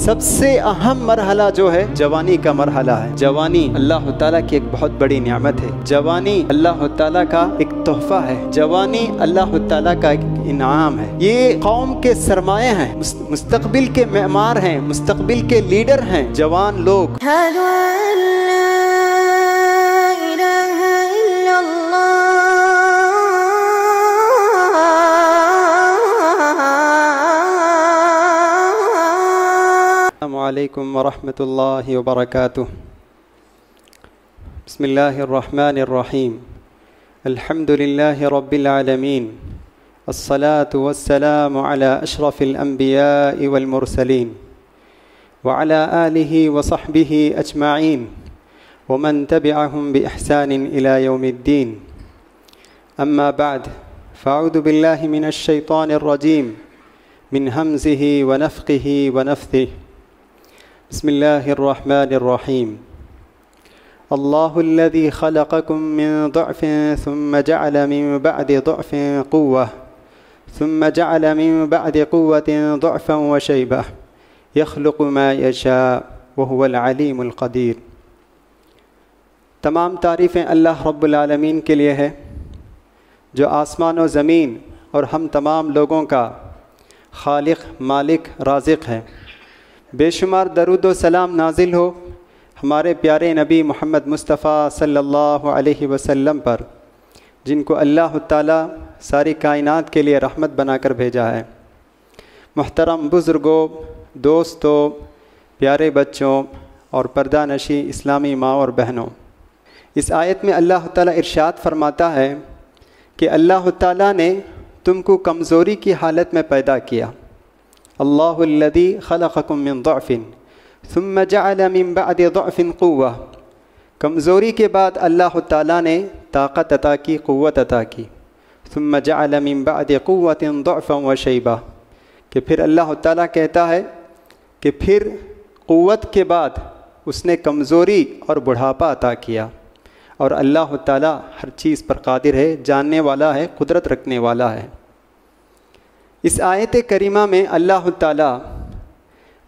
سب سے اہم مرحلہ جو ہے جوانی کا مرحلہ ہے۔ جوانی اللہ تعالیٰ کی ایک بہت بڑی نعمت ہے۔ جوانی اللہ تعالیٰ کا ایک تحفہ ہے۔ جوانی اللہ تعالیٰ کا ایک انعام ہے۔ یہ قوم کے سرمایہ ہیں، مستقبل کے معمار ہیں، مستقبل کے لیڈر ہیں جوان لوگ۔ السلام علیکم ورحمۃ اللہ وبرکاتہ۔ بسم اللہ الرحمن الرحیم۔ الحمد للہ رب العالمین، الصلاة والسلام علی اشرف الانبیاء والمرسلین وعلی آلہ وصحبہ اجمعین ومن تبعہم بإحسان الی یوم الدین۔ اما بعد، فاعوذ باللہ من الشیطان الرجیم من ہمزہ ونفخہ ونفثہ۔ بسم اللہ الرحمن الرحیم۔ اللہ الذی خلقکم من ضعف ثم جعل من بعد ضعف قوة ثم جعل من بعد قوة ضعفا وشیبة یخلق ما یشاء وهو العلیم القدیر۔ تمام تعریفیں اللہ رب العالمین کے لیے ہے، جو آسمان و زمین اور ہم تمام لوگوں کا خالق، مالک، رازق ہے۔ بے شمار درود و سلام نازل ہو ہمارے پیارے نبی محمد مصطفیٰ صلی اللہ علیہ وسلم پر، جن کو اللہ تعالیٰ ساری کائنات کے لیے رحمت بنا کر بھیجا ہے۔ محترم بزرگوں، دوستوں، پیارے بچوں اور پردہ نشی اسلامی ماں اور بہنوں، اس آیت میں اللہ تعالیٰ ارشاد فرماتا ہے کہ اللہ تعالیٰ نے تم کو کمزوری کی حالت میں پیدا کیا۔ اللہ الذی خلقکم من ضعف ثم جعل من بعد ضعف قوة۔ کمزوری کے بعد اللہ تعالیٰ نے طاقت عطا کی، قوت عطا کی۔ ثم جعل من بعد قوة ضعفا وشیبة، کہ پھر اللہ تعالیٰ کہتا ہے کہ پھر قوت کے بعد اس نے کمزوری اور بڑھاپا عطا کیا۔ اور اللہ تعالیٰ ہر چیز پر قادر ہے، جاننے والا ہے، قدرت رکھنے والا ہے۔ اس آیت کریمہ میں اللہ تعالیٰ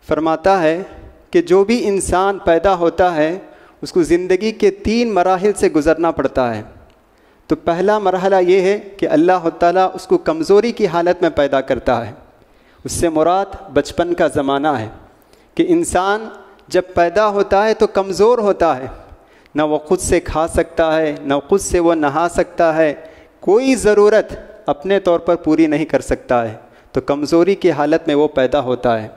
فرماتا ہے کہ جو بھی انسان پیدا ہوتا ہے اس کو زندگی کے 3 مراحل سے گزرنا پڑتا ہے۔ تو پہلا مرحلہ یہ ہے کہ اللہ تعالیٰ اس کو کمزوری کی حالت میں پیدا کرتا ہے۔ اس سے مراد بچپن کا زمانہ ہے کہ انسان جب پیدا ہوتا ہے تو کمزور ہوتا ہے، نہ وہ خود سے کھا سکتا ہے، نہ خود سے وہ نہا سکتا ہے، کوئی ضرورت اپنے طور پر پوری نہیں کر سکتا ہے، تو کمزوری کی حالت میں وہ پیدا ہوتا ہے۔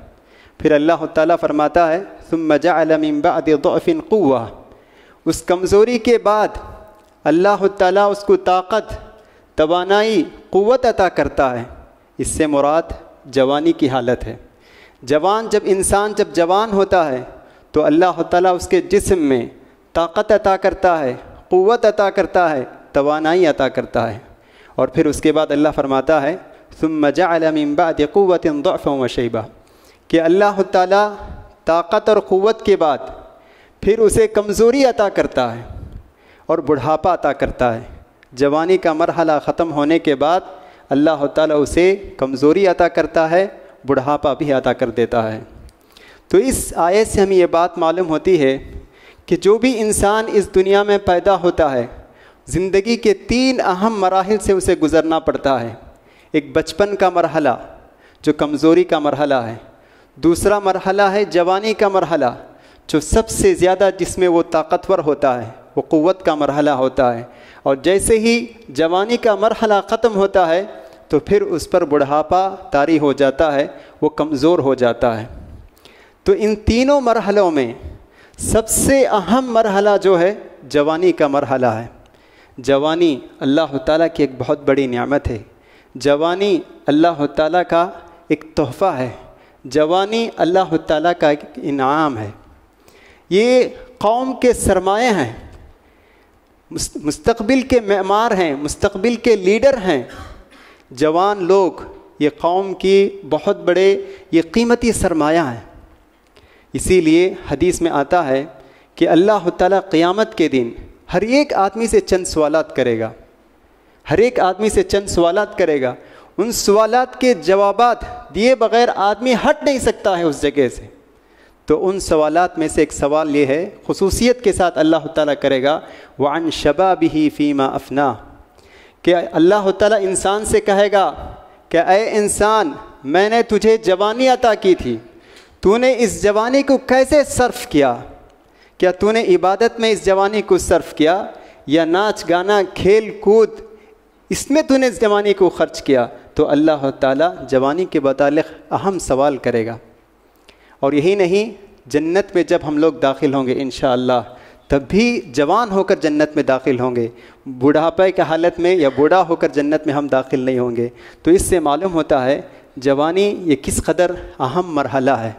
پھر اللہ تعالیٰ فرماتا ہے ثم جعل من بعد ضعف قوة، اس کمزوری کے بعد اللہ تعالیٰ اس کو طاقت، توانائی، قوت عطا کرتا ہے۔ اس سے مراد جوانی کی حالت ہے۔ انسان جب جوان ہوتا ہے تو اللہ تعالیٰ اس کے جسم میں طاقت عطا کرتا ہے، قوت عطا کرتا ہے، توانائی عطا کرتا ہے۔ اور پھر اس کے بعد اللہ فرماتا ہے ثم جعل من بعد قوة ضعفا وشیبة، کہ اللہ تعالیٰ طاقت اور قوت کے بعد پھر اسے کمزوری عطا کرتا ہے اور بڑھاپا عطا کرتا ہے۔ جوانی کا مرحلہ ختم ہونے کے بعد اللہ تعالیٰ اسے کمزوری عطا کرتا ہے، بڑھاپا بھی عطا کر دیتا ہے۔ تو اس آیت سے ہمیں یہ بات معلوم ہوتی ہے کہ جو بھی انسان اس دنیا میں پیدا ہوتا ہے، زندگی کے 3 اہم مراحل سے اسے گزرنا پڑتا ہے۔ ایک بچپن کا مرحلہ جو کمزوری کا مرحلہ ہے، دوسرا مرحلہ ہے جوانی کا مرحلہ جو سب سے زیادہ جس میں وہ طاقتور ہوتا ہے، وہ قوت کا مرحلہ ہوتا ہے، اور جیسے ہی جوانی کا مرحلہ ختم ہوتا ہے تو پھر اس پر بڑھاپا طاری ہو جاتا ہے، وہ کمزور ہو جاتا ہے۔ تو ان تینوں مرحلوں میں سب سے اہم مرحلہ جو ہے جوانی کا مرحلہ ہے۔ جوانی اللہ تعالیٰ کی ایک بہت بڑی نعمت ہے۔ جوانی اللہ تعالیٰ کا ایک تحفہ ہے۔ جوانی اللہ تعالیٰ کا ایک انعام ہے۔ یہ قوم کے سرمایہ ہیں، مستقبل کے معمار ہیں، مستقبل کے لیڈر ہیں جوان لوگ۔ یہ قوم کی بہت بڑے، یہ قیمتی سرمایہ ہیں۔ اسی لیے حدیث میں آتا ہے کہ اللہ تعالیٰ قیامت کے دن ہر ایک آدمی سے چند سوالات کرے گا، ہر ایک آدمی سے چند سوالات کرے گا۔ ان سوالات کے جوابات دیے بغیر آدمی ہٹ نہیں سکتا ہے اس جگہ سے۔ تو ان سوالات میں سے ایک سوال یہ ہے، خصوصیت کے ساتھ اللہ تعالیٰ کرے گا وعن شبابہ فیما افنا، کہ اللہ تعالیٰ انسان سے کہے گا کہ اے انسان، میں نے تجھے جوانی عطا کی تھی، تو نے اس جوانی کو کیسے صرف کیا؟ کیا تو نے عبادت میں اس جوانی کو صرف کیا، یا ناچ گانا کھیل کود اس میں تو نے اس جوانی کو خرچ کیا؟ تو اللہ تعالیٰ جوانی کے متعلق اہم سوال کرے گا۔ اور یہی نہیں، جنت میں جب ہم لوگ داخل ہوں گے انشاءاللہ، تب بھی جوان ہو کر جنت میں داخل ہوں گے، بڑھاپے کی حالت میں یا بوڑھا ہو کر جنت میں ہم داخل نہیں ہوں گے۔ تو اس سے معلوم ہوتا ہے جوانی یہ کس قدر اہم مرحلہ ہے۔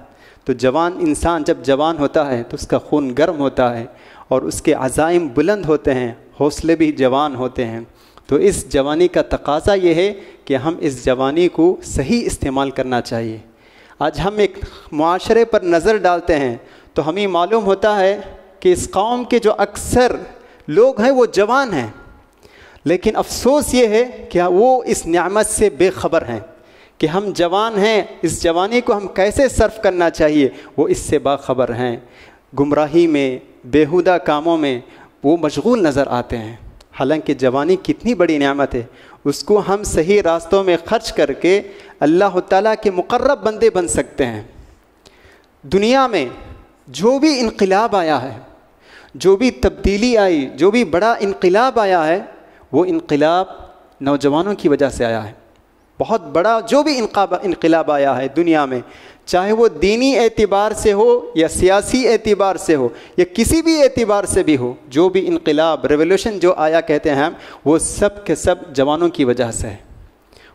تو جوان انسان جب جوان ہوتا ہے تو اس کا خون گرم ہوتا ہے اور اس کے عزائم بلند ہوتے ہیں، حوصلے بھی جوان ہوتے ہیں۔ تو اس جوانی کا تقاضا یہ ہے کہ ہم اس جوانی کو صحیح استعمال کرنا چاہیے۔ آج ہم ایک معاشرے پر نظر ڈالتے ہیں تو ہمیں معلوم ہوتا ہے کہ اس قوم کے جو اکثر لوگ ہیں وہ جوان ہیں، لیکن افسوس یہ ہے کہ وہ اس نعمت سے بے خبر ہیں کہ ہم جوان ہیں، اس جوانی کو ہم کیسے صرف کرنا چاہیے، وہ اس سے باخبر ہیں۔ گمراہی میں، بیہودہ کاموں میں وہ مشغول نظر آتے ہیں۔ حالانکہ جوانی کتنی بڑی نعمت ہے، اس کو ہم صحیح راستوں میں خرچ کر کے اللہ تعالیٰ کے مقرب بندے بن سکتے ہیں۔ دنیا میں جو بھی انقلاب آیا ہے، جو بھی تبدیلی آئی، جو بھی بڑا انقلاب آیا ہے، وہ انقلاب نوجوانوں کی وجہ سے آیا ہے۔ بہت بڑا جو بھی انقلاب آیا ہے دنیا میں، چاہے وہ دینی اعتبار سے ہو یا سیاسی اعتبار سے ہو یا کسی بھی اعتبار سے بھی ہو، جو بھی انقلاب ریولوشن جو آیا کہتے ہیں ہم، وہ سب کے سب جوانوں کی وجہ سے ہے۔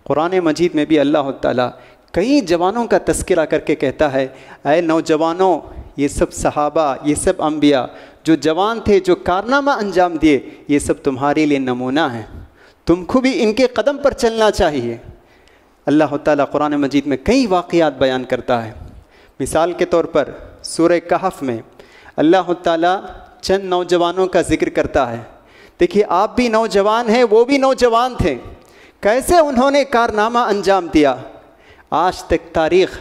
قرآن مجید میں بھی اللہ تعالیٰ کئی جوانوں کا تذکرہ کر کے کہتا ہے، اے نوجوانوں، یہ سب صحابہ، یہ سب انبیاء جو جوان تھے، جو کارنامہ انجام دیے، یہ سب تمہارے لیے نمونہ ہیں، تم کو بھی ان کے قدم پر چلنا چاہیے۔ اللہ تعالیٰ قرآن مجید میں کئی واقعات بیان کرتا ہے۔ مثال کے طور پر سورہ کہف میں اللہ تعالیٰ چند نوجوانوں کا ذکر کرتا ہے۔ دیکھیے، آپ بھی نوجوان ہیں، وہ بھی نوجوان تھے، کیسے انہوں نے کارنامہ انجام دیا، آج تک تاریخ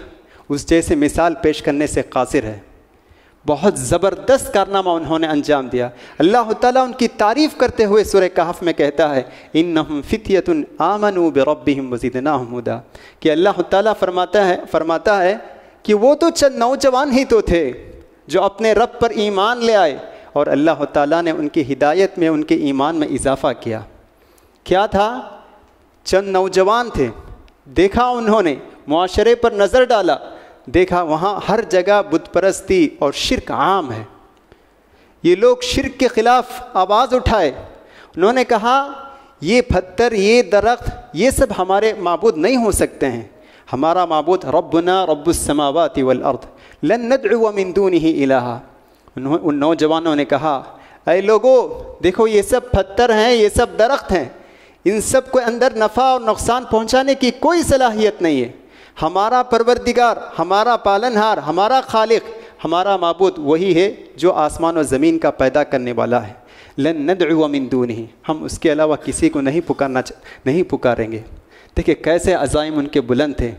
اس جیسے مثال پیش کرنے سے قاصر ہے۔ بہت زبردست کارنامہ انہوں نے انجام دیا۔ اللہ تعالیٰ ان کی تعریف کرتے ہوئے سورہ کہف میں کہتا ہے، انہم فتیۃ آمنوا بربہم وزدناہم ھدا، کہ اللہ تعالیٰ فرماتا ہے کہ وہ تو چند نوجوان ہی تو تھے جو اپنے رب پر ایمان لے آئے، اور اللہ تعالیٰ نے ان کی ہدایت میں، ان کے ایمان میں اضافہ کیا۔ کیا تھا؟ چند نوجوان تھے، دیکھا انہوں نے، معاشرے پر نظر ڈالا، دیکھا وہاں ہر جگہ بت پرستی اور شرک عام ہے۔ یہ لوگ شرک کے خلاف آواز اٹھائے، انہوں نے کہا یہ پتھر، یہ درخت، یہ سب ہمارے معبود نہیں ہو سکتے ہیں، ہمارا معبود ربنا رب السماوات والارض لن ندعو من دونہ الہا۔ ان نوجوانوں نے کہا، اے لوگو، دیکھو یہ سب پتھر ہیں، یہ سب درخت ہیں، ان سب کو اندر نفع اور نقصان پہنچانے کی کوئی صلاحیت نہیں ہے۔ ہمارا پروردگار، ہمارا پالنہار، ہمارا خالق، ہمارا معبود وہی ہے جو آسمان و زمین کا پیدا کرنے والا ہے۔ لن ندعو من دونہ، ہم اس کے علاوہ کسی کو نہیں پکاریں گے۔ دیکھیں کیسے عزائم ان کے بلند تھے،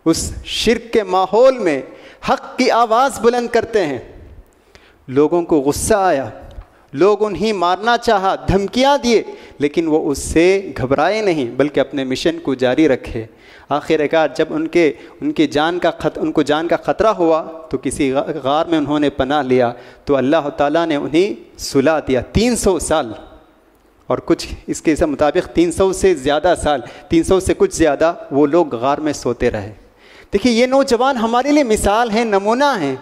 اس شرک کے ماحول میں حق کی آواز بلند کرتے ہیں۔ لوگوں کو غصہ آیا، لوگ انہیں مارنا چاہا، دھمکیاں دیے، لیکن وہ اس سے گھبرائے نہیں بلکہ اپنے مشن کو جاری رکھے۔ آخر کار جب ان کو جان کا خطرہ ہوا تو کسی غار میں انہوں نے پناہ لیا، تو اللہ تعالیٰ نے انہیں سلا دیا 300 سال، اور کچھ اس کے مطابق 300 سے زیادہ سال، 300 سے کچھ زیادہ وہ لوگ غار میں سوتے رہے۔ دیکھیے یہ نوجوان ہمارے لیے مثال ہیں، نمونہ ہیں،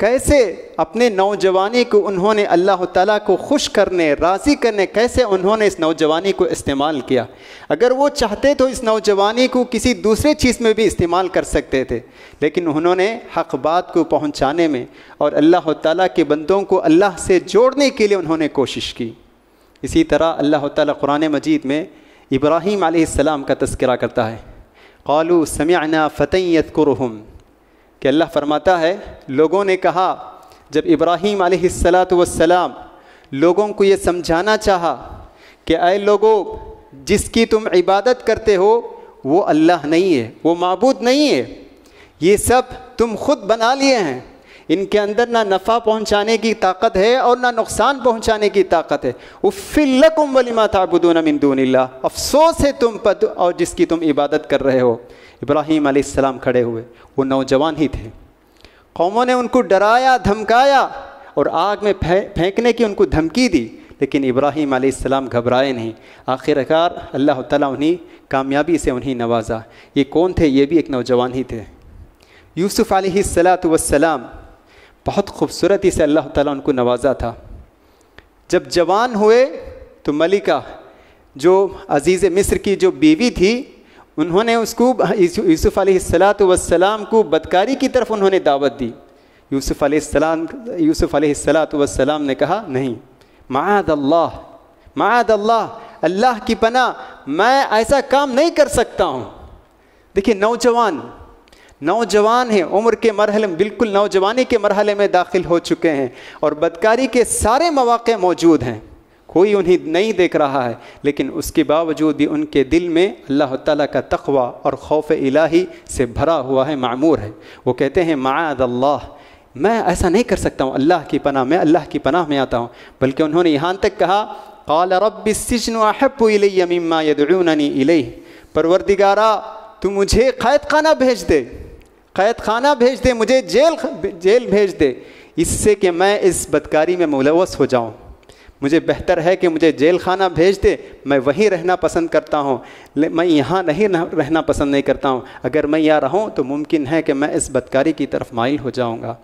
کیسے اپنے نوجوانی کو انہوں نے اللہ تعالیٰ کو خوش کرنے، راضی کرنے، کیسے انہوں نے اس نوجوانی کو استعمال کیا۔ اگر وہ چاہتے تو اس نوجوانی کو کسی دوسرے چیز میں بھی استعمال کر سکتے تھے، لیکن انہوں نے حق بات کو پہنچانے میں اور اللہ تعالیٰ کے بندوں کو اللہ سے جوڑنے کے لیے انہوں نے کوشش کی۔ اسی طرح اللہ تعالیٰ قرآن مجید میں ابراہیم علیہ السلام کا تذکرہ کرتا ہے، قالوا سمعنا فتى يذكرهم، کہ اللہ فرماتا ہے لوگوں نے کہا، جب ابراہیم علیہ السلام لوگوں کو یہ سمجھانا چاہا کہ اے لوگوں، جس کی تم عبادت کرتے ہو وہ اللہ نہیں ہے، وہ معبود نہیں ہے، یہ سب تم خود بنا لیے ہیں، ان کے اندر نہ نفع پہنچانے کی طاقت ہے اور نہ نقصان پہنچانے کی طاقت ہے. اف لکم ولما تعبدون من دون اللہ, افسوس ہے تم پر اور جس کی تم عبادت کر رہے ہو. ابراہیم علیہ السلام کھڑے ہوئے, وہ نوجوان ہی تھے. قوموں نے ان کو ڈرایا دھمکایا اور آگ میں پھینکنے کی ان کو دھمکی دی, لیکن ابراہیم علیہ السلام گھبرائے نہیں. آخرکار اللہ تعالیٰ انہیں کامیابی سے انہیں نوازا. یہ کون تھے؟ یہ بھی ایک نوجوان ہی تھے. یوسف علیہ السلام بہت خوبصورتی سے اللہ تعالیٰ ان کو نوازا تھا. جب جوان ہوئے تو ملکہ جو عزیز مصر کی جو بیوی تھی, انہوں نے اس کو یوسف علیہ السلام کو بدکاری کی طرف انہوں نے دعوت دی. یوسف علیہ السلام نے کہا نہیں, معاذ اللہ, اللہ کی پناہ, میں ایسا کام نہیں کر سکتا ہوں. دیکھیے نوجوان ہیں, عمر کے مرحلے میں, بالکل نوجوانی کے مرحلے میں داخل ہو چکے ہیں اور بدکاری کے سارے مواقع موجود ہیں, کوئی انہیں نہیں دیکھ رہا ہے, لیکن اس کے باوجود بھی ان کے دل میں اللہ تعالیٰ کا تقوی اور خوف الہی سے بھرا ہوا ہے, معمور ہے. وہ کہتے ہیں معاذ اللہ, میں ایسا نہیں کر سکتا ہوں, اللہ کی پناہ, میں اللہ کی پناہ میں آتا ہوں. بلکہ انہوں نے یہاں تک کہا قال رب السجن احب الی مما یدعوننی الیہ, پروردگارا تو مجھے قید خانہ بھیج دے, مجھے جیل بھیج دے, اس سے کہ میں اس بدکاری میں ملوث ہو جاؤں. مجھے بہتر ہے کہ مجھے جیل خانہ بھیج دے, میں وہیں رہنا پسند کرتا ہوں, میں یہاں نہیں رہنا پسند نہیں کرتا ہوں. اگر میں یہاں رہوں تو ممکن ہے کہ میں اس بدکاری کی طرف مائل ہو جاؤں گا.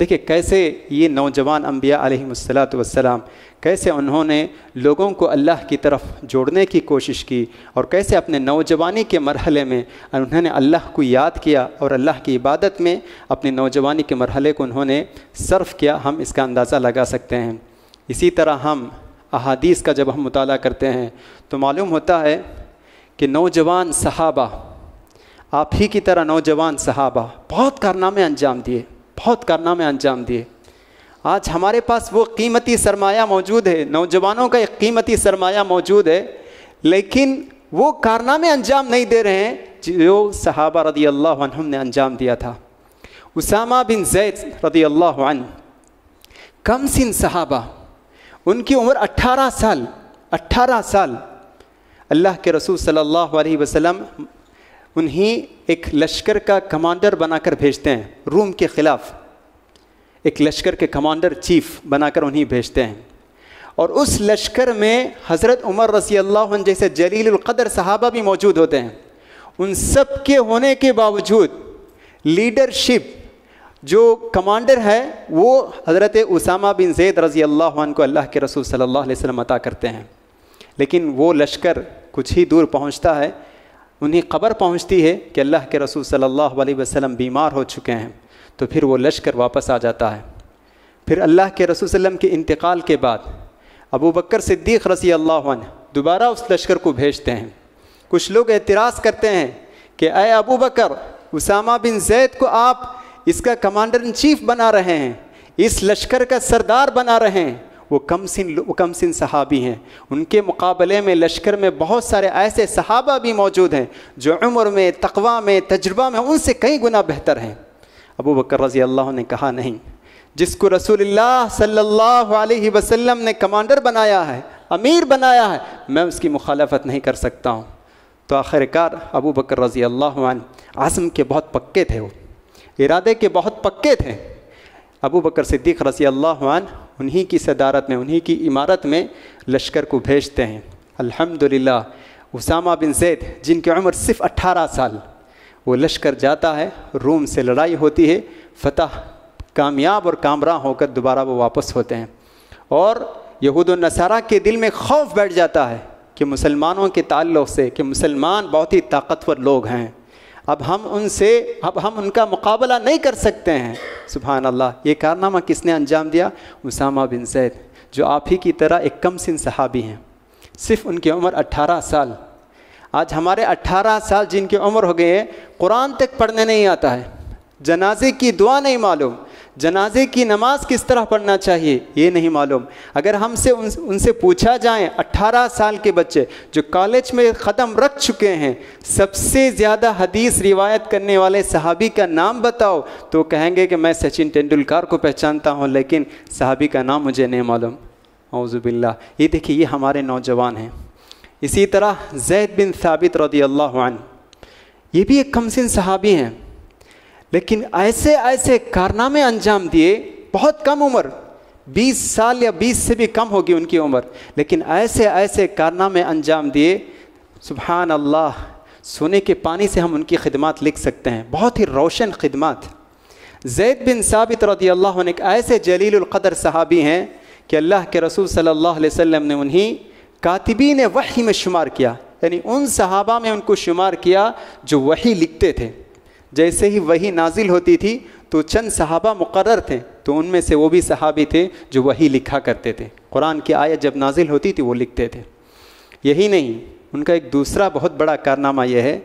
دیکھیں کیسے یہ نوجوان انبیاء علیہم السلام کیسے انہوں نے لوگوں کو اللہ کی طرف جوڑنے کی کوشش کی, اور کیسے اپنے نوجوانی کے مرحلے میں انہوں نے اللہ کو یاد کیا اور اللہ کی عبادت میں اپنے نوجوانی کے مرحلے کو انہوں نے صرف کیا. ہم اس کا اندازہ لگا سکتے ہیں. اسی طرح ہم احادیث کا جب ہم مطالعہ کرتے ہیں تو معلوم ہوتا ہے کہ نوجوان صحابہ, آپ ہی کی طرح نوجوان صحابہ بہت کارنامے انجام دیے. آج ہمارے پاس وہ قیمتی سرمایہ موجود ہے, نوجوانوں کا ایک قیمتی سرمایہ موجود ہے, لیکن وہ کارنامے انجام نہیں دے رہے ہیں جو صحابہ رضی اللہ عنہم نے انجام دیا تھا. اسامہ بن زید رضی اللہ عنہ کم سن صحابہ, ان کی عمر 18 سال. اللہ کے رسول صلی اللہ علیہ وسلم انہیں ایک لشکر کا کمانڈر بنا کر بھیجتے ہیں, روم کے خلاف ایک لشکر کے کمانڈر چیف بنا کر انہیں بھیجتے ہیں. اور اس لشکر میں حضرت عمر رضی اللہ عنہ جیسے جلیل القدر صحابہ بھی موجود ہوتے ہیں. ان سب کے ہونے کے باوجود لیڈرشپ جو کمانڈر ہے وہ حضرت اسامہ بن زید رضی اللہ عنہ کو اللہ کے رسول صلی اللہ علیہ وسلم عطا کرتے ہیں. لیکن وہ لشکر کچھ ہی دور پہنچتا ہے, انہیں خبر پہنچتی ہے کہ اللہ کے رسول صلی اللہ علیہ وسلم بیمار ہو چکے ہیں, تو پھر وہ لشکر واپس آ جاتا ہے. پھر اللہ کے رسول صلی اللہ علیہ وسلم کے انتقال کے بعد ابو بکر صدیق رضی اللہ عنہ دوبارہ اس لشکر کو بھیجتے ہیں. کچھ لوگ اعتراض کرتے ہیں کہ اے ابو بکر, اسامہ بن زید کو آپ اس کا کمانڈر ان چیف بنا رہے ہیں, اس لشکر کا سردار بنا رہے ہیں, وہ کم سن صحابی ہیں, ان کے مقابلے میں لشکر میں بہت سارے ایسے صحابہ بھی موجود ہیں جو عمر میں, تقویٰ میں, تجربہ میں ان سے کئی گنا بہتر ہیں. ابو بکر رضی اللہ عنہ نے کہا نہیں, جس کو رسول اللہ صلی اللہ علیہ وسلم نے کمانڈر بنایا ہے, امیر بنایا ہے, میں اس کی مخالفت نہیں کر سکتا ہوں. تو آخرکار ابو بکر رضی اللہ عنہ عزم کے بہت پکے تھے, وہ ارادے کے بہت پکے تھے. ابو بکر صدیق رضی اللہ عنہ انہی کی صدارت میں, انہی کی عمارت میں لشکر کو بھیجتے ہیں. الحمدللہ اسامہ بن زید جن کی عمر صرف 18 سال, وہ لشکر جاتا ہے, روم سے لڑائی ہوتی ہے, فتح کامیاب اور کامراں ہو کر دوبارہ وہ واپس ہوتے ہیں. اور یہود و نصارہ کے دل میں خوف بیٹھ جاتا ہے کہ مسلمانوں کے تعلق سے کہ مسلمان بہت ہی طاقتور لوگ ہیں, اب ہم ان کا مقابلہ نہیں کر سکتے ہیں. سبحان اللہ, یہ کارنامہ کس نے انجام دیا؟ اسامہ بن زید, جو آپ ہی کی طرح ایک کم سن صحابی ہیں, صرف ان کی عمر 18 سال. آج ہمارے 18 سال جن کی عمر ہو گئے ہیں, قرآن تک پڑھنے نہیں آتا ہے, جنازے کی دعا نہیں معلوم, جنازے کی نماز کس طرح پڑھنا چاہیے یہ نہیں معلوم. اگر ہم سے ان سے پوچھا جائیں 18 سال کے بچے جو کالج میں ختم رکھ چکے ہیں, سب سے زیادہ حدیث روایت کرنے والے صحابی کا نام بتاؤ, تو کہیں گے کہ میں سچن تینڈولکر کو پہچانتا ہوں لیکن صحابی کا نام مجھے نہیں معلوم. اعوذ باللہ. یہ دیکھیے یہ ہمارے نوجوان ہیں. اسی طرح زید بن ثابت رضی اللہ عنہ, یہ بھی ایک کم سن صحابی ہیں, لیکن ایسے ایسے کارنامے انجام دیے, بہت کم عمر, 20 سال یا 20 سے بھی کم ہوگی ان کی عمر, لیکن ایسے ایسے کارنامے انجام دیے. سبحان اللہ, سونے کے پانی سے ہم ان کی خدمات لکھ سکتے ہیں, بہت ہی روشن خدمات. زید بن ثابت رضی اللہ عنہ ایک ایسے جلیل القدر صحابی ہیں کہ اللہ کے رسول صلی اللہ علیہ وسلم نے انہیں کاتبین وحی میں شمار کیا, یعنی ان صحابہ میں ان کو شمار کیا جو وحی لکھتے تھے. جیسے ہی وحی نازل ہوتی تھی تو چند صحابہ مقرر تھے, تو ان میں سے وہ بھی صحابی تھے جو وحی لکھا کرتے تھے. قرآن کی آیت جب نازل ہوتی تھی وہ لکھتے تھے. یہی نہیں, ان کا ایک دوسرا بہت بڑا کارنامہ یہ ہے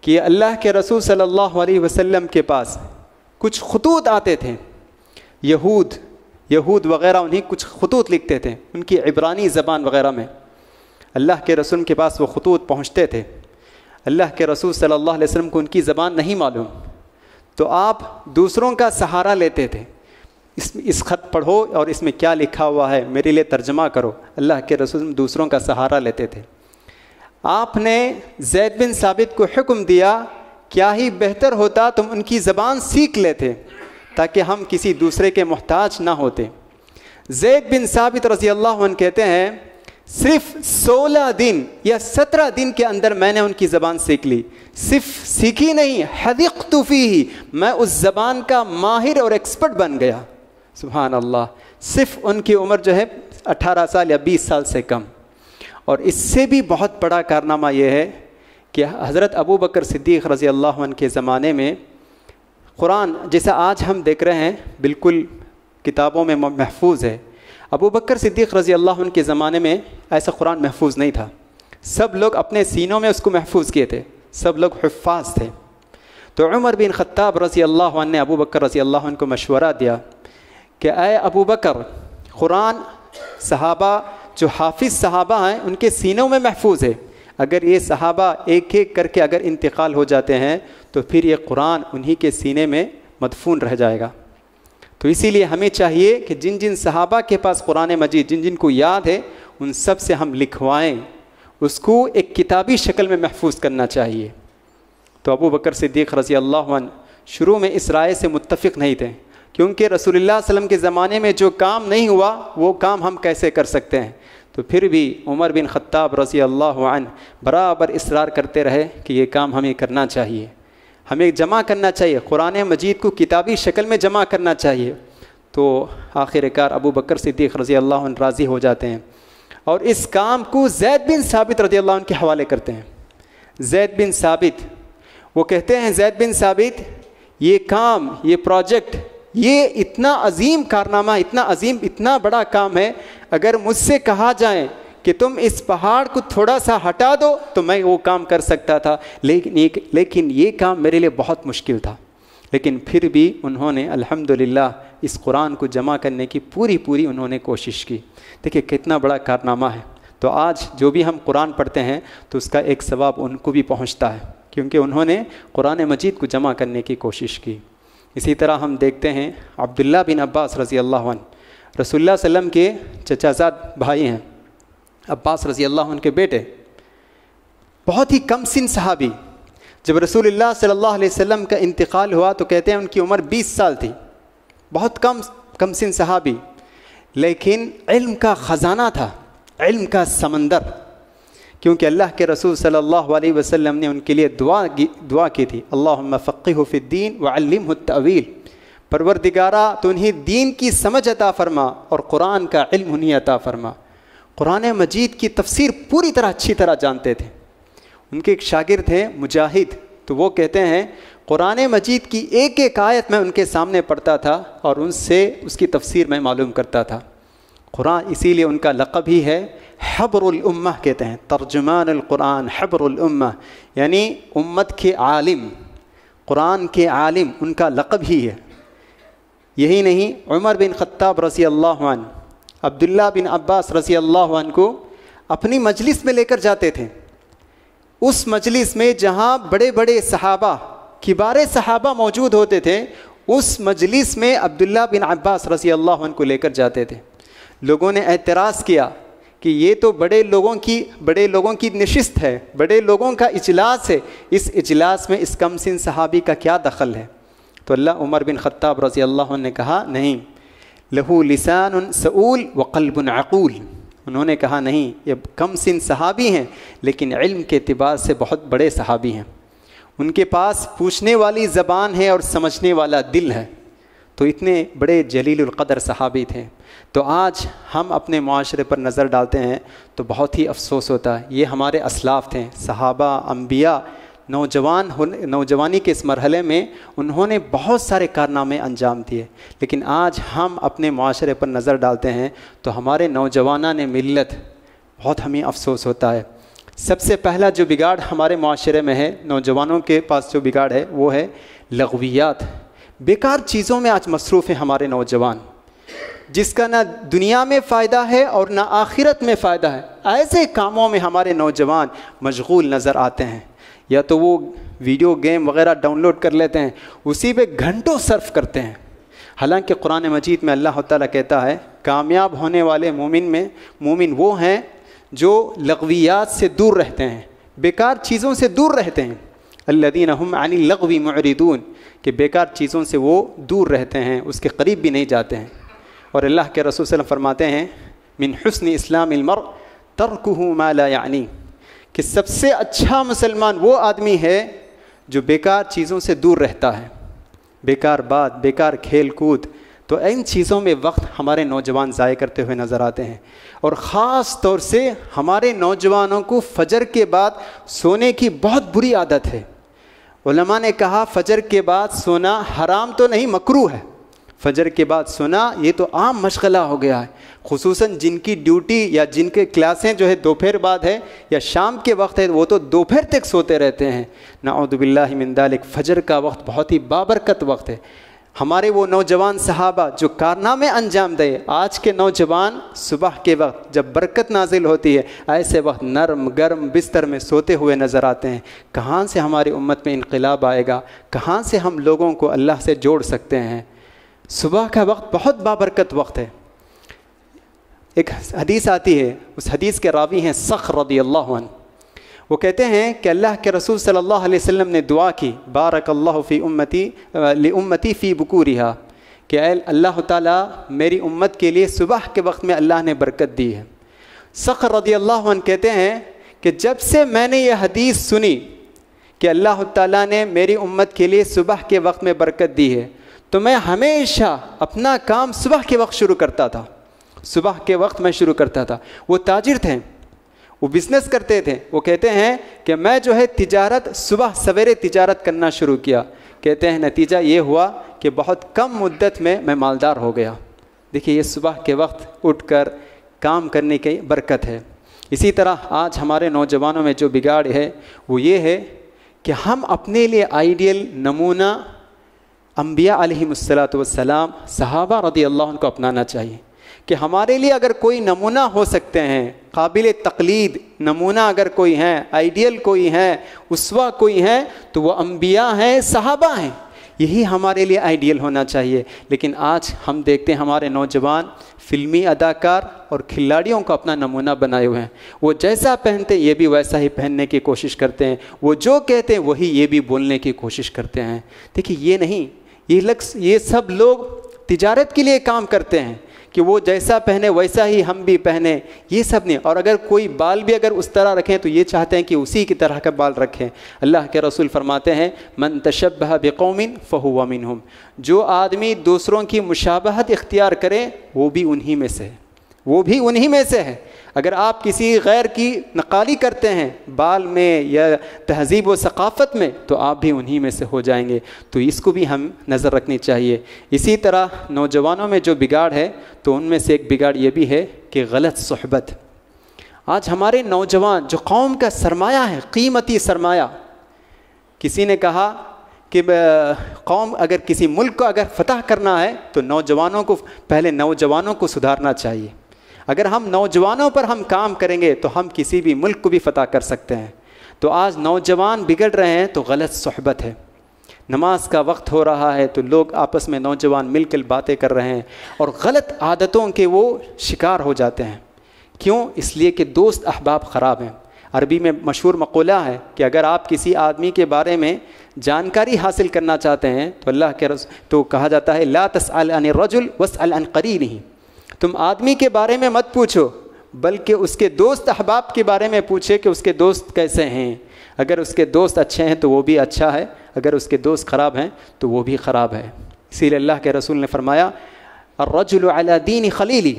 کہ اللہ کے رسول صلی اللہ علیہ وسلم کے پاس کچھ خطوط آتے تھے. یہود وغیرہ انہیں کچھ خطوط لکھتے تھے ان کی عبرانی زبان وغیرہ میں. اللہ کے رسول کے پاس وہ خطوط پہنچتے تھے. اللہ کے رسول صلی اللہ علیہ وسلم کو ان کی زبان نہیں معلوم, تو آپ دوسروں کا سہارا لیتے تھے. اس خط پڑھو اور اس میں کیا لکھا ہوا ہے میرے لیے ترجمہ کرو. اللہ کے رسول دوسروں کا سہارا لیتے تھے. آپ نے زید بن ثابت کو حکم دیا, کیا ہی بہتر ہوتا تم ان کی زبان سیکھ لیتے تاکہ ہم کسی دوسرے کے محتاج نہ ہوتے. زید بن ثابت رضی اللہ عنہ کہتے ہیں صرف 16 دن یا 17 دن کے اندر میں نے ان کی زبان سیکھ لی. صرف سیکھی نہیں, حدقت فیہ, میں اس زبان کا ماہر اور ایکسپرٹ بن گیا. سبحان اللہ. صرف ان کی عمر جو ہے 18 سال یا 20 سال سے کم. اور اس سے بھی بہت بڑا کارنامہ یہ ہے کہ حضرت ابو بکر صدیق رضی اللہ عنہ کے زمانے میں قرآن جیسا آج ہم دیکھ رہے ہیں بالکل کتابوں میں محفوظ ہے. ابو بکر صدیق رضی اللہ عنہ کے زمانے میں ایسا قرآن محفوظ نہیں تھا. سب لوگ اپنے سینوں میں اس کو محفوظ کیے تھے, سب لوگ حفاظ تھے. تو عمر بن خطاب رضی اللہ عنہ نے ابو بکر رضی اللہ عنہ کو مشورہ دیا کہ اے ابو بکر, قرآن صحابہ جو حافظ صحابہ ہیں ان کے سینوں میں محفوظ ہے, اگر یہ صحابہ ایک ایک کر کے اگر انتقال ہو جاتے ہیں تو پھر یہ قرآن انہی کے سینے میں مدفون رہ جائے گا. تو اسی لیے ہمیں چاہیے کہ جن جن صحابہ کے پاس قرآن مجید جن جن کو یاد ہے ان سب سے ہم لکھوائیں, اس کو ایک کتابی شکل میں محفوظ کرنا چاہیے. تو ابو بکر صدیق رضی اللہ عنہ شروع میں اس رائے سے متفق نہیں تھے, کیونکہ رسول اللہ صلی اللہ علیہ وسلم کے زمانے میں جو کام نہیں ہوا وہ کام ہم کیسے کر سکتے ہیں. تو پھر بھی عمر بن خطاب رضی اللہ عنہ برابر اصرار کرتے رہے کہ یہ کام ہمیں کرنا چاہیے, ہمیں جمع کرنا چاہیے, قرآن مجید کو کتابی شکل میں جمع کرنا چاہیے. تو آخر کار ابو بکر صدیق رضی اللہ عنہ راضی ہو جاتے ہیں اور اس کام کو زید بن ثابت رضی اللہ عنہ کے حوالے کرتے ہیں. زید بن ثابت وہ کہتے ہیں, زید بن ثابت یہ کام, یہ پروجیکٹ, یہ اتنا عظیم کارنامہ, اتنا عظیم, اتنا بڑا کام ہے, اگر مجھ سے کہا جائے کہ تم اس پہاڑ کو تھوڑا سا ہٹا دو تو میں وہ کام کر سکتا تھا, لیکن یہ کام میرے لیے بہت مشکل تھا. لیکن پھر بھی انہوں نے الحمدللہ اس قرآن کو جمع کرنے کی پوری انہوں نے کوشش کی. دیکھیں کتنا بڑا کارنامہ ہے. تو آج جو بھی ہم قرآن پڑھتے ہیں تو اس کا ایک ثواب ان کو بھی پہنچتا ہے, کیونکہ انہوں نے قرآن مجید کو جمع کرنے کی کوشش کی. اسی طرح ہم دیکھتے ہیں عبداللہ بن عباس رضی اللہ عنہ, رسول اللہ صلی اللہ علیہ وسلم کے چچا زاد بھائی ہیں, عباس رضی اللہ عنہ کے بیٹے, بہت ہی کم سن صحابی. جب رسول اللہ صلی اللہ علیہ وسلم کا انتقال ہوا تو کہتے ہیں ان کی عمر 20 سال تھی, بہت کم سن صحابی, لیکن علم کا خزانہ تھا, علم کا سمندر, کیونکہ اللہ کے رسول صلی اللہ علیہ وسلم نے ان کے لیے دعا کی تھی, اللہم فقہہ فی الدین وعلمہ التأویل, پروردگارا تو انہیں دین کی سمجھ عطا فرما اور قرآن کا علم انہیں عطا فرما. قرآن مجید کی تفسیر پوری طرح اچھی طرح جانتے تھے. ان کے ایک شاگرد ہیں مجاہد, تو وہ کہتے ہیں قرآن مجید کی ایک ایک آیت میں ان کے سامنے پڑھتا تھا اور ان سے اس کی تفسیر میں معلوم کرتا تھا. قرآن اسی لیے ان کا لقب ہی ہے حبر الامہ, کہتے ہیں ترجمان القرآن, حبر الامہ یعنی امت کے عالم, قرآن کے عالم, ان کا لقب ہی ہے. یہی نہیں، عمر بن خطاب رضی اللہ عنہ عبداللہ بن عباس رضی اللہ عنہ کو اپنی مجلس میں لے کر جاتے تھے، اس مجلس میں جہاں بڑے بڑے صحابہ، کبار صحابہ موجود ہوتے تھے، اس مجلس میں عبداللہ بن عباس رضی اللہ عنہ کو لے کر جاتے تھے۔ لوگوں نے اعتراض کیا کہ یہ تو بڑے لوگوں کی نشست ہے، بڑے لوگوں کا اجلاس ہے، اس اجلاس میں اس کم سن صحابی کا کیا دخل ہے؟ تو اللہ عمر بن خطاب رضی اللہ عنہ نے کہا نہیں، لہو لسان سؤول وقلب عقول، انہوں نے کہا نہیں، یہ کم سن صحابی ہیں لیکن علم کے اعتبار سے بہت بڑے صحابی ہیں، ان کے پاس پوچھنے والی زبان ہے اور سمجھنے والا دل ہے، تو اتنے بڑے جلیل القدر صحابی تھے۔ تو آج ہم اپنے معاشرے پر نظر ڈالتے ہیں تو بہت ہی افسوس ہوتا ہے، یہ ہمارے اسلاف تھے، صحابہ، انبیاء، نوجوانی کے اس مرحلے میں انہوں نے بہت سارے کارنامے انجام دیے، لیکن آج ہم اپنے معاشرے پر نظر ڈالتے ہیں تو ہمارے نوجوانان ملت، بہت ہمیں افسوس ہوتا ہے۔ سب سے پہلا جو بگاڑ ہمارے معاشرے میں ہے، نوجوانوں کے پاس جو بگاڑ ہے وہ ہے لغویات، بیکار چیزوں میں آج مصروف ہیں ہمارے نوجوان، جس کا نہ دنیا میں فائدہ ہے اور نہ آخرت میں فائدہ ہے، ایسے کاموں میں ہمارے نوجوان مشغول نظر آتے ہیں، یا تو وہ ویڈیو گیم وغیرہ ڈاؤن لوڈ کر لیتے ہیں، اسی پہ گھنٹوں صرف کرتے ہیں، حالانکہ قرآن مجید میں اللہ تعالیٰ کہتا ہے کامیاب ہونے والے مومن وہ ہیں جو لغویات سے دور رہتے ہیں، بیکار چیزوں سے دور رہتے ہیں، الذین هم عن اللغو معرضون، کہ بیکار چیزوں سے وہ دور رہتے ہیں، اس کے قریب بھی نہیں جاتے ہیں۔ اور اللہ کے رسول صلی اللہ علیہ وسلم فرماتے ہیں من حسن اسلام المرء ترکہ ما لا یعنی، کہ سب سے اچھا مسلمان وہ آدمی ہے جو بیکار چیزوں سے دور رہتا ہے، بیکار بات، بیکار کھیل کود، تو ان چیزوں میں وقت ہمارے نوجوان ضائع کرتے ہوئے نظر آتے ہیں۔ اور خاص طور سے ہمارے نوجوانوں کو فجر کے بعد سونے کی بہت بری عادت ہے۔ علماء نے کہا فجر کے بعد سونا حرام تو نہیں، مکروہ ہے، فجر کے بعد سونا یہ تو عام مشغلہ ہو گیا ہے، خصوصاً جن کی ڈیوٹی یا جن کے کلاسیں جو ہے دوپہر بعد ہے یا شام کے وقت ہے، وہ تو دوپہر تک سوتے رہتے ہیں، نعوذ باللہ من ذالک۔ فجر کا وقت بہت ہی بابرکت وقت ہے۔ ہمارے وہ نوجوان صحابہ جو کارنامے انجام دے، آج کے نوجوان صبح کے وقت جب برکت نازل ہوتی ہے ایسے وقت نرم گرم بستر میں سوتے ہوئے نظر آتے ہیں۔ کہاں سے ہماری امت میں انقلاب آئے گا؟ کہاں سے ہم لوگوں کو اللہ سے جوڑ سکتے ہیں؟ صبح کا وقت بہت بابرکت وقت ہے۔ ایک حدیث آتی ہے، اس حدیث کے راوی ہیں صخر رضی اللہ عنہ، وہ کہتے ہیں کہ اللہ کے رسول صلی اللہ علیہ وسلم نے دعا کی بارک اللہ فی امتی فی بکورہا، کہ اے اللہ تعالیٰ میری امت کے لیے صبح کے وقت میں اللہ نے برکت دی ہے۔ صخر رضی اللہ عنہ کہتے ہیں کہ جب سے میں نے یہ حدیث سنی کہ اللہ تعالیٰ نے میری امت کے لیے صبح کے وقت میں برکت دی ہے، تو میں ہمیشہ اپنا کام صبح کے وقت شروع کرتا تھا، صبح کے وقت میں شروع کرتا تھا۔ وہ تاجر تھے، وہ بزنس کرتے تھے، وہ کہتے ہیں کہ میں جو ہے تجارت صبح سویرے تجارت کرنا شروع کیا، کہتے ہیں نتیجہ یہ ہوا کہ بہت کم مدت میں مالدار ہو گیا۔ دیکھیے یہ صبح کے وقت اٹھ کر کام کرنے کی برکت ہے۔ اسی طرح آج ہمارے نوجوانوں میں جو بگاڑ ہے وہ یہ ہے کہ ہم اپنے لیے آئیڈیل نمونہ انبیاء علیہم السلام، صحابہ رضی اللہ عنہ کو اپنانا چاہیے، کہ ہمارے لیے اگر کوئی نمونہ ہو سکتے ہیں، قابل تقلید نمونہ اگر کوئی ہیں، آئیڈیل کوئی ہیں، اسوہ کوئی ہیں، تو وہ انبیاء ہیں، صحابہ ہیں، یہی ہمارے لیے آئیڈیل ہونا چاہیے۔ لیکن آج ہم دیکھتے ہیں ہمارے نوجوان فلمی اداکار اور کھلاڑیوں کو اپنا نمونہ بنائے ہوئے ہیں، وہ جیسا پہنتے یہ بھی ویسا ہی پہننے کی کوشش کرتے ہیں، وہ جو کہتے ہیں وہی یہ بھی بولنے کی کوشش کرتے ہیں۔ دیکھیے یہ نہیں، یہ سب لوگ تجارت کے لیے کام کرتے ہیں کہ وہ جیسا پہنے ویسا ہی ہم بھی پہنے، یہ سب نہیں۔ اور اگر کوئی بال بھی اگر اس طرح رکھیں تو یہ چاہتے ہیں کہ اسی کی طرح کا بال رکھیں۔ اللہ کے رسول فرماتے ہیں من تشبہ بقوم فہو منہم، جو آدمی دوسروں کی مشابہت اختیار کرے وہ بھی انہی میں سے ہے، وہ بھی انہی میں سے ہے۔ اگر آپ کسی غیر کی نقالی کرتے ہیں بال میں یا تہذیب و ثقافت میں تو آپ بھی انہی میں سے ہو جائیں گے، تو اس کو بھی ہم نظر رکھنی چاہیے۔ اسی طرح نوجوانوں میں جو بگاڑ ہے تو ان میں سے ایک بگاڑ یہ بھی ہے کہ غلط صحبت۔ آج ہمارے نوجوان جو قوم کا سرمایہ ہے، قیمتی سرمایہ، کسی نے کہا کہ قوم اگر کسی ملک کو اگر فتح کرنا ہے تو نوجوانوں کو پہلے نوجوانوں کو سدھارنا چاہیے. اگر ہم نوجوانوں پر ہم کام کریں گے تو ہم کسی بھی ملک کو بھی فتح کر سکتے ہیں. تو آج نوجوان بگڑ رہے ہیں تو غلط صحبت ہے. نماز کا وقت ہو رہا ہے تو لوگ آپس میں نوجوان مل کر باتیں کر رہے ہیں اور غلط عادتوں کے وہ شکار ہو جاتے ہیں. کیوں؟ اس لیے کہ دوست احباب خراب ہیں. عربی میں مشہور مقولہ ہے کہ اگر آپ کسی آدمی کے بارے میں جانکاری حاصل کرنا چاہتے ہیں تو اللہ کے تو کہا جاتا ہے لا تسأل عن الرجل واسأل عن قرینہ. تم آدمی کے بارے میں مت پوچھو بلکہ اس کے دوست احباب کے بارے میں پوچھے کہ اس کے دوست کیسے ہیں. اگر اس کے دوست اچھے ہیں تو وہ بھی اچھا ہے, اگر اس کے دوست خراب ہیں تو وہ بھی خراب ہے. اسی لیے اللہ کے رسول نے فرمایا الرجل علی دین خلیلی,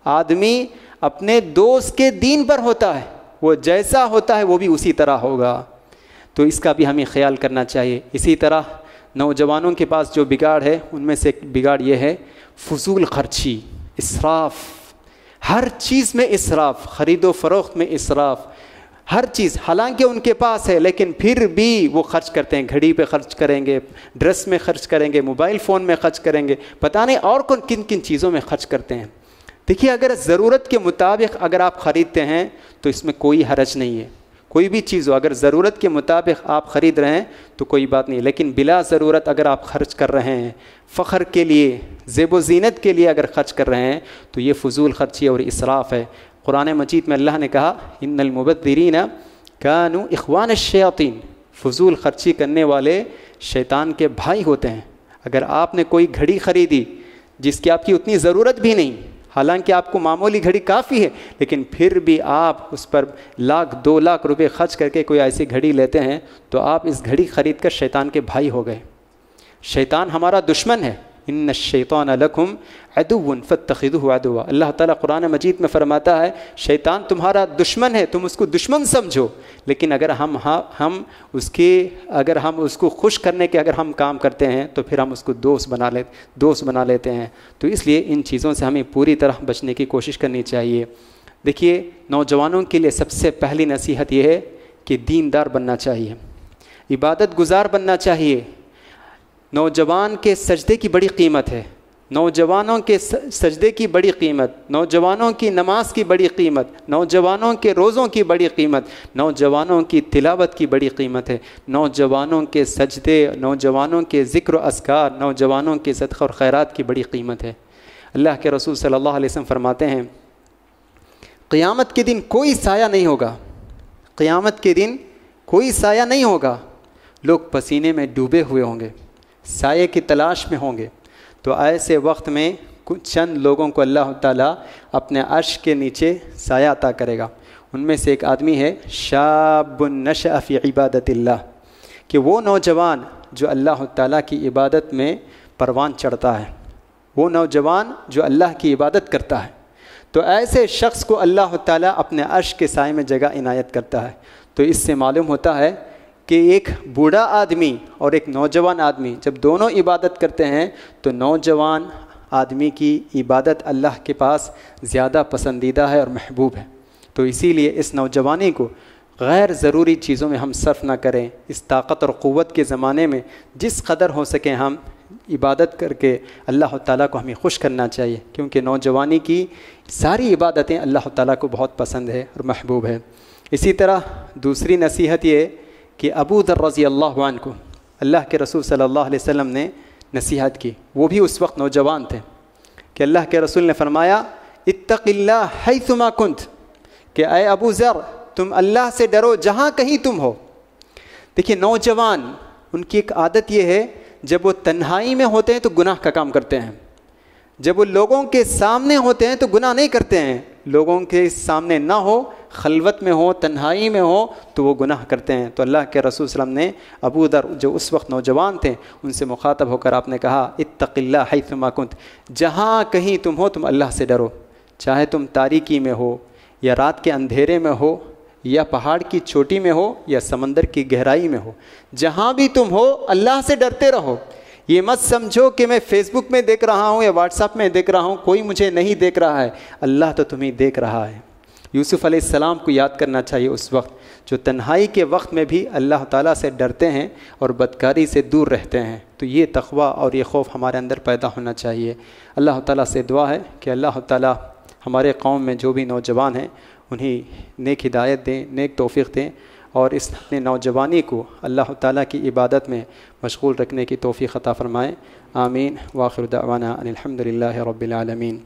آدمی اپنے دوست کے دین پر ہوتا ہے, وہ جیسا ہوتا ہے وہ بھی اسی طرح ہوگا. تو اس کا بھی ہمیں خیال کرنا چاہیے. اسی طرح نوجوانوں کے پاس جو بگاڑ ہے ان میں سے ایک بگاڑ یہ ہے فضول خرچی, اسراف. ہر چیز میں اسراف, خرید و فروخت میں اسراف, ہر چیز حالانکہ ان کے پاس ہے لیکن پھر بھی وہ خرچ کرتے ہیں. گھڑی پہ خرچ کریں گے, ڈریس میں خرچ کریں گے, موبائل فون میں خرچ کریں گے, پتہ نہیں اور کن کن چیزوں میں خرچ کرتے ہیں. دیکھیے اگر ضرورت کے مطابق اگر آپ خریدتے ہیں تو اس میں کوئی حرج نہیں ہے. کوئی بھی چیز ہو اگر ضرورت کے مطابق آپ خرید رہے ہیں تو کوئی بات نہیں, لیکن بلا ضرورت اگر آپ خرچ کر رہے ہیں, فخر کے لیے, زیب و زینت کے لیے اگر خرچ کر رہے ہیں تو یہ فضول خرچی اور اسراف ہے. قرآن مجید میں اللہ نے کہا ان المبذرین کانوا اخوان الشیاطین, فضول خرچی کرنے والے شیطان کے بھائی ہوتے ہیں. اگر آپ نے کوئی گھڑی خریدی جس کی آپ کی اتنی ضرورت بھی نہیں, حالانکہ آپ کو معمولی گھڑی کافی ہے, لیکن پھر بھی آپ اس پر 1,00,000 2,00,000 روپے خرچ کر کے کوئی ایسی گھڑی لیتے ہیں تو آپ اس گھڑی خرید کر شیطان کے بھائی ہو گئے. شیطان ہمارا دشمن ہے. ان الشیطان لکم عدو فاتخذوہ عدوا. اللہ تعالیٰ قرآن مجید میں فرماتا ہے شیطان تمہارا دشمن ہے, تم اس کو دشمن سمجھو. لیکن اگر ہم اس کو خوش کرنے کے اگر ہم کام کرتے ہیں تو پھر ہم اس کو دوست بنا لیتے ہیں. تو اس لیے ان چیزوں سے ہمیں پوری طرح بچنے کی کوشش کرنی چاہیے. دیکھیے نوجوانوں کے لیے سب سے پہلی نصیحت یہ ہے کہ دیندار بننا چاہیے, عبادت گزار بننا چاہیے. نوجوان کے سجدے کی بڑی قیمت ہے, نوجوانوں کے سجدے کی بڑی قیمت, نوجوانوں کی نماز کی بڑی قیمت, نوجوانوں کے روزوں کی بڑی قیمت, نوجوانوں کی تلاوت کی بڑی قیمت ہے, نوجوانوں کے سجدے, نوجوانوں کے ذکر و اذکار, نوجوانوں کے صدقہ اور خیرات کی بڑی قیمت ہے. اللہ کے رسول صلی اللہ علیہ وسلم فرماتے ہیں قیامت کے دن کوئی سایہ نہیں ہوگا, قیامت کے دن کوئی سایہ نہیں ہوگا, لوگ پسینے میں ڈوبے ہوئے ہوں گے, سائے کی تلاش میں ہوں گے. تو ایسے وقت میں کچھ چند لوگوں کو اللہ تعالیٰ اپنے عرش کے نیچے سایہ عطا کرے گا. ان میں سے ایک آدمی ہے شاب نشأ فی عبادت اللہ, کہ وہ نوجوان جو اللہ تعالیٰ کی عبادت میں پروان چڑھتا ہے, وہ نوجوان جو اللہ کی عبادت کرتا ہے. تو ایسے شخص کو اللہ تعالیٰ اپنے عرش کے سائے میں جگہ عنایت کرتا ہے. تو اس سے معلوم ہوتا ہے کہ ایک بوڑھا آدمی اور ایک نوجوان آدمی جب دونوں عبادت کرتے ہیں تو نوجوان آدمی کی عبادت اللہ کے پاس زیادہ پسندیدہ ہے اور محبوب ہے. تو اسی لیے اس نوجوانی کو غیر ضروری چیزوں میں ہم صرف نہ کریں. اس طاقت اور قوت کے زمانے میں جس قدر ہو سکے ہم عبادت کر کے اللہ تعالیٰ کو ہمیں خوش کرنا چاہیے, کیونکہ نوجوانی کی ساری عبادتیں اللہ تعالیٰ کو بہت پسند ہے اور محبوب ہے. اسی طرح دوسری نصیحت یہ کہ ابو ذر رضی اللہ عنہ کو اللہ کے رسول صلی اللہ علیہ وسلم نے نصیحت کی. وہ بھی اس وقت نوجوان تھے کہ اللہ کے رسول نے فرمایا اتق اللہ حیثما کنت, کہ اے ابو ذر تم اللہ سے ڈرو جہاں کہیں تم ہو. دیکھیے نوجوان ان کی ایک عادت یہ ہے جب وہ تنہائی میں ہوتے ہیں تو گناہ کا کام کرتے ہیں, جب وہ لوگوں کے سامنے ہوتے ہیں تو گناہ نہیں کرتے ہیں. لوگوں کے سامنے نہ ہو, خلوت میں ہو, تنہائی میں ہو تو وہ گناہ کرتے ہیں. تو اللہ کے رسول صلی اللہ علیہ وسلم نے ابو ذر جو اس وقت نوجوان تھے ان سے مخاطب ہو کر آپ نے کہا اتق اللہ حیثما کنت, جہاں کہیں تم ہو تم اللہ سے ڈرو, چاہے تم تاریکی میں ہو یا رات کے اندھیرے میں ہو یا پہاڑ کی چوٹی میں ہو یا سمندر کی گہرائی میں ہو, جہاں بھی تم ہو اللہ سے ڈرتے رہو. یہ مت سمجھو کہ میں فیس بک میں دیکھ رہا ہوں یا واٹس ایپ میں دیکھ رہا ہوں, کوئی مجھے نہیں دیکھ رہا ہے, اللہ تو تمہیں دیکھ رہا ہے. یوسف علیہ السلام کو یاد کرنا چاہیے اس وقت جو تنہائی کے وقت میں بھی اللہ تعالیٰ سے ڈرتے ہیں اور بدکاری سے دور رہتے ہیں۔ تو یہ تقویٰ اور یہ خوف ہمارے اندر پیدا ہونا چاہیے۔ اللہ تعالیٰ سے دعا ہے کہ اللہ تعالیٰ ہمارے قوم میں جو بھی نوجوان ہیں انہیں نیک ہدایت دیں، نیک توفیق دیں، اور اس اپنے نوجوانی کو اللہ تعالیٰ کی عبادت میں مشغول رکھنے کی توفیق عطا فرمائیں۔ آمین۔ وآخر دعوانا ان الحمد للہ رب العالمین۔